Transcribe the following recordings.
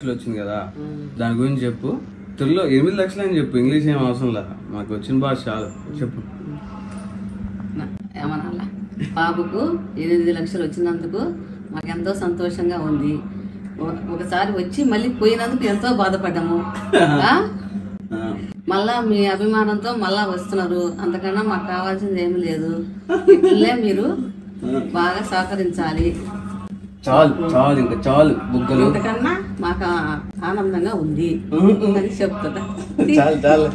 వచ్చింది కదా దాని గురించి చెప్పు. తెలుగులో 8 లక్షలు అని చెప్పు, ఇంగ్లీష్ ఏం అవసరం లేదు, మాకు వచ్చిన భాష చాలు చెప్పు. ఏమనాలా, బాబుకు 8 లక్షలు వచ్చినందుకు మాకు ఎంతో సంతోషంగా ఉంది. ఒకసారి వచ్చి మళ్ళీ పోయినందుకు ఎంతో బాధపడ్డాము. మళ్ళా మీ అభిమానంతో మళ్ళా వస్తున్నారు, అంతకన్నా మాకు కావాల్సింది ఏమీ లేదు. ఇట్లే మీరు బాగా సహకరించాలి. చాలు చాలు ఇంకా చాలు బుగ్గలు, ఇంతకన్నా మాకు ఆనందంగా ఉంది అని చెప్తుందా. చాలు చాలు.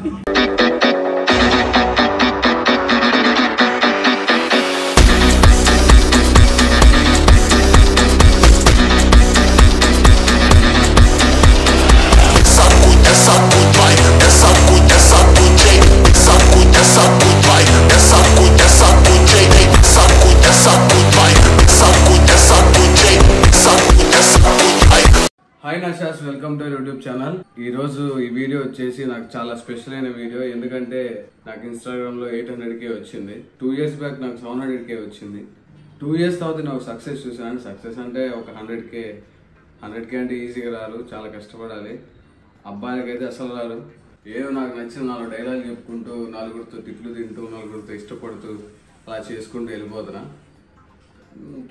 హాయ్ నషాస్, వెల్కమ్ టు యూట్యూబ్ ఛానల్. ఈ రోజు ఈ వీడియో వచ్చేసి నాకు చాలా స్పెషల్ అయిన వీడియో. ఎందుకంటే నాకు ఇన్స్టాగ్రామ్ లో 800K వచ్చింది. 2 years బ్యాక్ నాకు 700K వచ్చింది. 2 years తర్వాత నాకు సక్సెస్ చూసాను. సక్సెస్ అంటే ఒక 100K అంటే ఈజీగా రారు, చాలా కష్టపడాలి. అబ్బాయిలకైతే అసలు రారు. ఏదో నాకు నచ్చిన 4 డైలాగ్ చెప్పుకుంటూ, నలుగురితో తిట్లు తింటూ, నలుగురితో ఇష్టపడుతూ అలా చేసుకుంటూ వెళ్ళిపోతున్నా.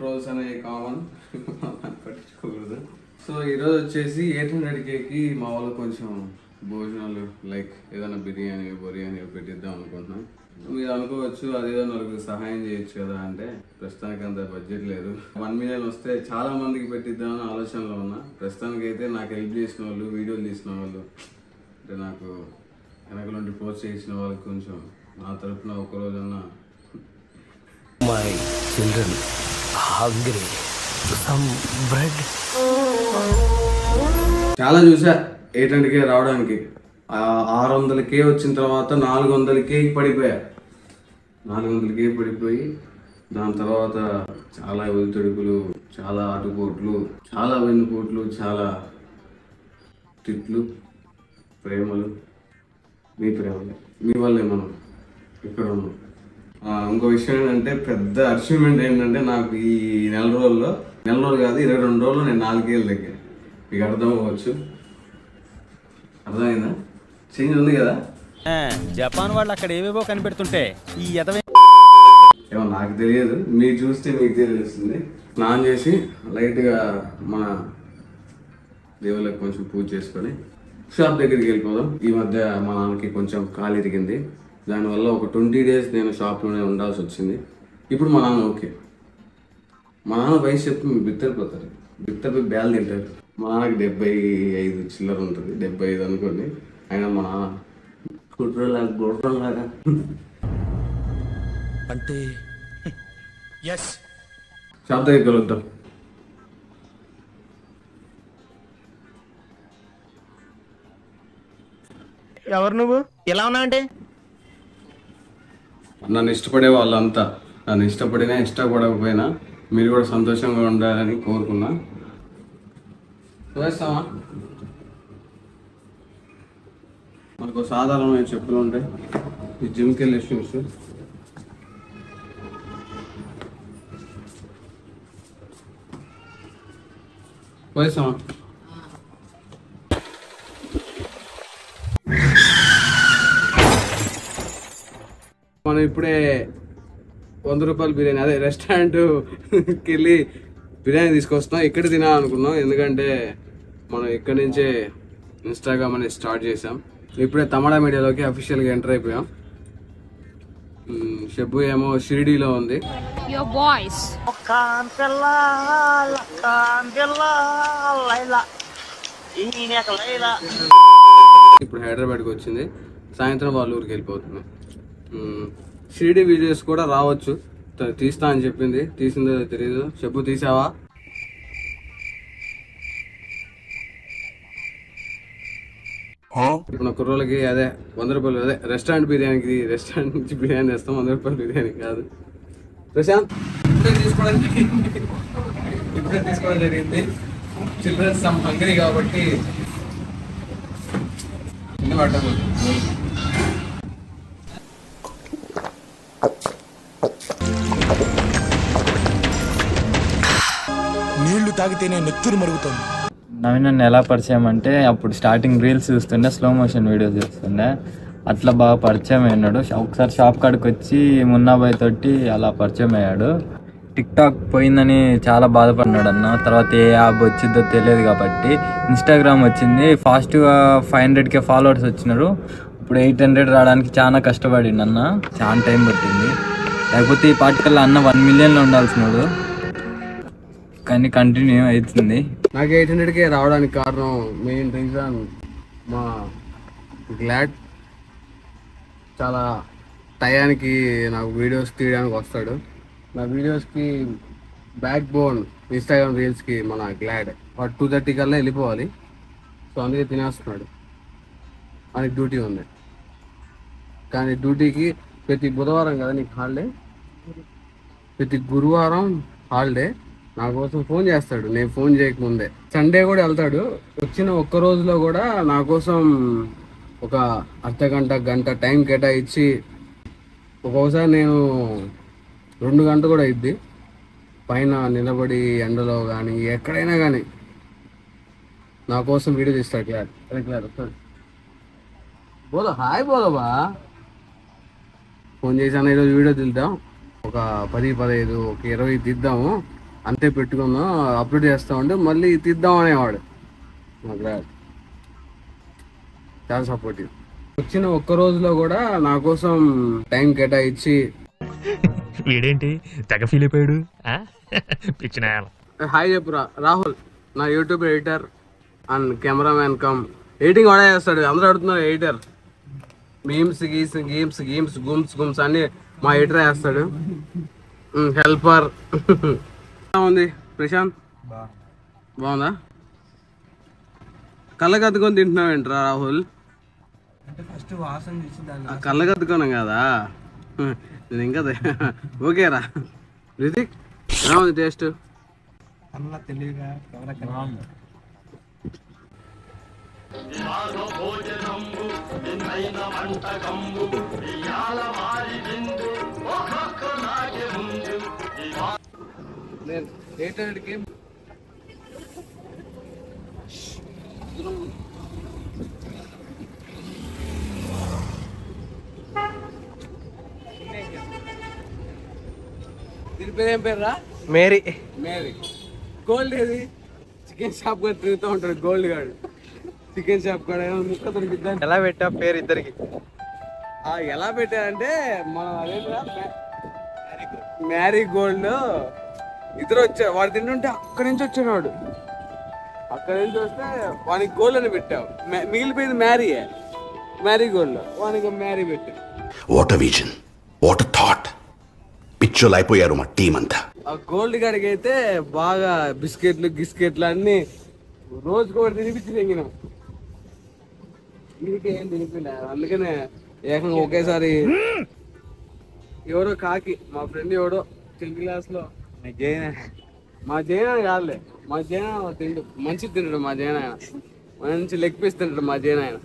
ట్రోల్స్ అనేవి కామన్, పట్టించుకోకూడదు. సో ఈరోజు వచ్చేసి 800Kకి మా వాళ్ళు కొంచెం భోజనాలు లైక్ ఏదైనా బిర్యానీ పెట్టిద్దాం అనుకుంటున్నాం. మీరు అనుకోవచ్చు అదేదో నలుగురికి సహాయం చేయొచ్చు కదా అంటే, ప్రస్తుతానికి అంత బడ్జెట్ లేదు. 1 million వస్తే చాలా మందికి పెట్టిద్దామని ఆలోచనలో ఉన్నా. ప్రస్తుతానికి అయితే నాకు హెల్ప్ చేసిన వాళ్ళు, వీడియోలు తీసిన వాళ్ళు, అంటే నాకు వెనక నుండి పోస్ట్ చేసిన వాళ్ళకి కొంచెం నా తరఫున ఒకరోజన్నా My children hungry. Some bread. చాలా చూసా 800K రావడానికి. 600K వచ్చిన తర్వాత 400K పడిపోయా. 400K పడిపోయి దాని తర్వాత చాలా ఒడిదుడుకులు, చాలా ఆటుపోట్లు, చాలా వెన్నుపోట్లు, చాలా తిట్లు, ప్రేమలు. మీ ప్రేమలే, మీ వల్లే మనం ఇక్కడ ఉన్నాం. ఇంకో విషయం ఏంటంటే, పెద్ద అచీవ్మెంట్ ఏంటంటే, నాకు ఈ నెల రోజులు కాదు 22 రోజులు నేను 4 kg దగ్గర. మీకు అర్థం అవ్వచ్చు, అర్థమైందా? చేంజ్ ఉంది కదా. జపాన్ వాళ్ళు అక్కడ ఏవేవో కనిపెడుతుంటే ఈ ఏమో నాకు తెలియదు, మీరు చూస్తే మీకు తెలుస్తుంది. స్నానం చేసి లైట్గా మన దేవుళ్ళకి కొంచెం పూజ చేసుకొని షాప్ దగ్గరికి వెళ్ళిపోదాం. ఈ మధ్య మా నాన్నకి కొంచెం కాలు ఇరిగింది. దానివల్ల ఒక 20 days నేను షాప్లోనే ఉండాల్సి వచ్చింది. ఇప్పుడు మా నాన్న ఓకే. మా నాన్న వయసు చెప్పి బిత్తరిపోతారు, బిత్తరిపోయి బ్యాల్ తింటారు. మా నాన్నకి 75 చిల్లర ఉంటుంది, 75 అనుకోండి. అయినా మా నాన్న గుర్రంలాగా అంటే షాప్ దగ్గరికి వెళ్తాం. ఎవరు నువ్వు ఎలా ఉన్నా అంటే, నన్ను ఇష్టపడే వాళ్ళంతా, నన్ను ఇష్టపడినా ఇష్టపడకపోయినా మీరు కూడా సంతోషంగా ఉండాలని కోరుకున్నా. చూస్తామా, మనకు సాధారణమైన చెప్పులు ఉంటాయి. ఈ జిమ్కి వెళ్ళే షూస్. పోయిస్తామా? మనం ఇప్పుడే 100 రూపాయల బిర్యానీ, అదే రెస్టారెంట్కి వెళ్ళి బిర్యానీ తీసుకొస్తున్నాం. ఇక్కడ తినాలనుకున్నాం, ఎందుకంటే మనం ఇక్కడి నుంచే ఇన్స్టాగ్రామ్ అనేది స్టార్ట్ చేసాం. ఇప్పుడే తమిళ మీడియాలోకి అఫీషియల్గా ఎంటర్ అయిపోయాం. షబ్బు ఏమో షిరిడీలో ఉంది. ఇప్పుడు హైదరాబాద్కి వచ్చింది. సాయంత్రం వాళ్ళ ఊరికి వెళ్ళిపోతున్నాం. షిరిడీ వీడియోస్ కూడా రావచ్చు, తీస్తా అని చెప్పింది. తీసిందో తెలియదు. చెప్పు, తీసావా? ఇప్పుడు నా కుర్రోళ్ళకి అదే 100 రూపాయలు, అదే రెస్టారెంట్ నుంచి బిర్యానీ తెస్తాం. 100 రూపాయల బిర్యానీ కాదు. ప్రశాంత్ ఇప్పుడే తీసుకోవడం జరిగింది. చిల్డ్రన్స్ సమ్ హంగ్రీ కాబట్టి పట్టదు. నీళ్లు తాగితేనే నెత్తురు మరుగుతుంది. నన్ను ఎలా పరిచయం అంటే అప్పుడు స్టార్టింగ్ రీల్స్ చూస్తుండే, స్లో మోషన్ వీడియోస్ చూస్తుండే, అట్లా బాగా పరిచయం అయినాడు. ఒకసారి షాప్ కాడికి వచ్చి మున్నాబాయ్ తోటి అలా పరిచయం అయ్యాడు. టిక్ టాక్ పోయిందని చాలా బాధపడినాడు అన్న. తర్వాత ఏ యాప్ వచ్చిందో తెలియదు కాబట్టి ఇన్స్టాగ్రామ్ వచ్చింది. ఫాస్ట్గా 500K ఫాలోవర్స్ వచ్చినారు. ఇప్పుడు 800 రావడానికి చాలా కష్టపడిండు అన్న, చాలా టైం పట్టింది. లేకపోతే ఈ పాటికల్లా అన్న 1 మిలియన్లో ఉండాల్సినాడు, కానీ కంటిన్యూ అవుతుంది. నాకు 800K రావడానికి కారణం మెయిన్ రీజన్ మా గ్లాడ్ చాలా టయానికి నాకు వీడియోస్ తీయడానికి వస్తాడు. నా వీడియోస్కి బ్యాక్ బోన్ ఇన్స్టాగ్రామ్ రీల్స్కి మన గ్లాడ్. వాడు 2:30 కల్లా వెళ్ళిపోవాలి. సో అందుకే తినేస్తున్నాడు. ఆయనకి డ్యూటీ ఉంది, కానీ డ్యూటీకి ప్రతి బుధవారం కదా నీకు హాలిడే, ప్రతి గురువారం హాలిడే నా కోసం ఫోన్ చేస్తాడు. నేను ఫోన్ చేయకముందే సండే కూడా వెళ్తాడు. వచ్చిన ఒక్క రోజులో కూడా నా కోసం ఒక అర్ధగంట గంట టైం కేటాయించి, ఒక్కొక్కసారి నేను 2 గంటలు కూడా అయింది పైన నిలబడి ఎండలో కానీ ఎక్కడైనా కానీ నా కోసం వీడియో తీస్తాడు. క్లాడ్ బోలో హాయ్ బోలోబా, ఫోన్ చేశాను ఈరోజు వీడియో తీద్దాం, ఒక 10-15 ఒక 20 తీద్దాము, అంతే పెట్టుకుందాం, అప్లోడ్ చేస్తామంటే మళ్ళీ తీద్దాం అనేవాడు. మా గ్లాడ్ చాలా సపోర్టివ్. వచ్చిన ఒక్క రోజులో కూడా నా కోసం టైం కేటాయించి, వీడేంటి తెగ ఫీల్ అయిపోయాడు పిచ్చిన. హాయ్ చెప్పురా రాహుల్, నా YouTube editor and cameraman come editing వాడే చేస్తాడు. అందరూ అడుగుతున్నారు ఎడిటర్, మీమ్స్ గేమ్స్ గుమ్స్ అన్ని మా ఎడిటర్ వేస్తాడు. హెల్పర్ ఉంది. ప్రశాంత్ బాగుందా? కళ్ళకద్దుకొని తింటున్నావేంట్రా రాహుల్? కళ్ళకద్దుకోను కదా నేను ఇంకా ఓకేరా. రితిక్ ఎలా ఉంది టేస్ట్? నేను 800K దీని పేరు ఏం పేరురా? మేరీ. గోల్డ్ ఏది? చికెన్ షాప్ కూడా తిరుగుతూ ఉంటాడు గోల్డ్ గాడు. చికెన్ షాప్ కూడా ముక్క దొరికిద్దాం. ఎలా పెట్టా పేరు ఇద్దరికి? ఎలా పెట్టారంటే మనం అదేంటా మ్యారీ గోల్డ్ ఇద్దరు వచ్చారు. వాడు తింటుంటే అక్కడి నుంచి వచ్చాడు. వాడు అక్కడి నుంచి వస్తే వానికి గోల్డ్ అని పెట్టావు. మిగిలిపోయింది మ్యారీ గోల్డ్, వానికి మ్యారీ పెట్టావు. What vision, what thought. పిచ్చోలు అయిపోయారు మా టీం అంతా. ఆ గోల్డ్ గాడికి అయితే బాగా బిస్కెట్లు అన్ని రోజుకోటి తినిపించి తెంగినాం. మీకేం తినిపిలే, అందుకనే ఏకంగా ఒకేసారి ఎవరో కాకి మా ఫ్రెండ్ ఎవడో 10th క్లాస్ లో మా జైన కాదులే, మా జైన తిండు మంచి తింటాడు. మా జైన ఆయన మంచి లెగ్ పీస్ తింటాడు. మా జైన ఆయన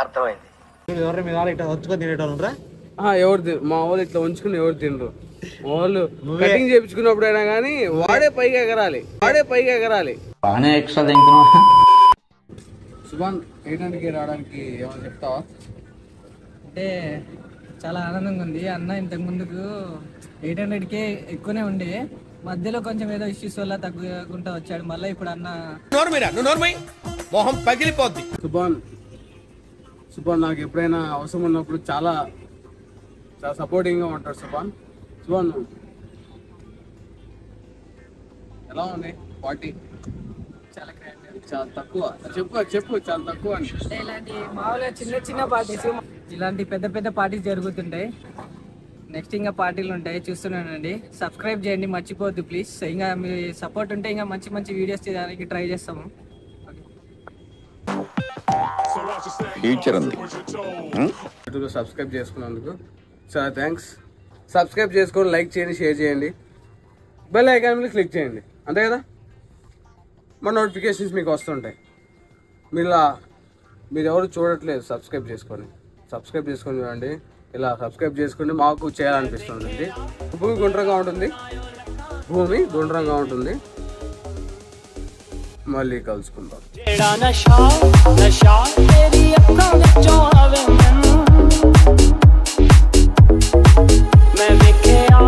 అర్థమైంది. ఎవరి మీద ఇట్లా వచ్చుకొని తినేటోళ్ళరా? ఎవరు మా వాళ్ళు ఇట్లా ఉంచుకుని ఎవరు తినరు. మా వాళ్ళు కటింగ్ చేయించుకున్నప్పుడు అయినా కానీ వాడే పైకి ఎగరాలి. బాగానే ఎక్స్ట్రా తింటున్నా. సుభాన్ 800K రావడానికి ఏమైనా చెప్తావా? అంటే చాలా ఆనందంగా ఉంది అన్న. ఇంతకు ముందుకు 800K ఎక్కువనే ఉండే, మధ్యలో కొంచెం ఏదో ఇష్యూస్ వల్ల తగ్గుకుంటా వచ్చాడు. మళ్ళీ ఇప్పుడు అన్న మొహం పగిలిపోద్ది. సుభాన్ నాకు ఎప్పుడైనా అవసరం ఉన్నప్పుడు చాలా సపోర్టింగ్ గా ఉంటాడు. సుభాన్ ఎలా ఉంది పార్టీ? చాలా తక్కువ చెప్పు చాలా తక్కువ అని. ఇలాంటి మామూలుగా చిన్న పార్టీస్, ఇలాంటి పెద్ద పార్టీస్ జరుగుతుంటాయి. నెక్స్ట్ ఇంకా పార్టీలు ఉంటాయి, చూస్తున్నానండి. సబ్స్క్రైబ్ చేయండి, మర్చిపోవద్దు ప్లీజ్. ఇంకా మీ సపోర్ట్ ఉంటే ఇంకా మంచి వీడియోస్ చేయడానికి ట్రై చేస్తాము. సబ్స్క్రైబ్ చేసుకున్నందుకు చాలా థ్యాంక్స్. సబ్స్క్రైబ్ చేసుకొని లైక్ చేయండి, షేర్ చేయండి, బెల్ ఐకాన్ మీద క్లిక్ చేయండి, అంతే కదా. మన నోటిఫికేషన్స్ మీకు వస్తుంటాయి. మీరు ఎవరు చూడట్లేదు, సబ్స్క్రైబ్ చేసుకొని చూడండి. ఇలా సబ్స్క్రైబ్ చేసుకుని మాకు చేయాలనిపిస్తుంది. భూమి గుండ్రంగా ఉంటుంది. మళ్ళీ కలుసుకుందాం. ਜਿਹੜਾ ਨਸ਼ਾ ਤੇਰੀ ਅੱਖਾਂ ਵਿੱਚੋਂ ਆਵੇ ਮੈਨੂੰ ਮੈਂ ਵੇਖਿਆ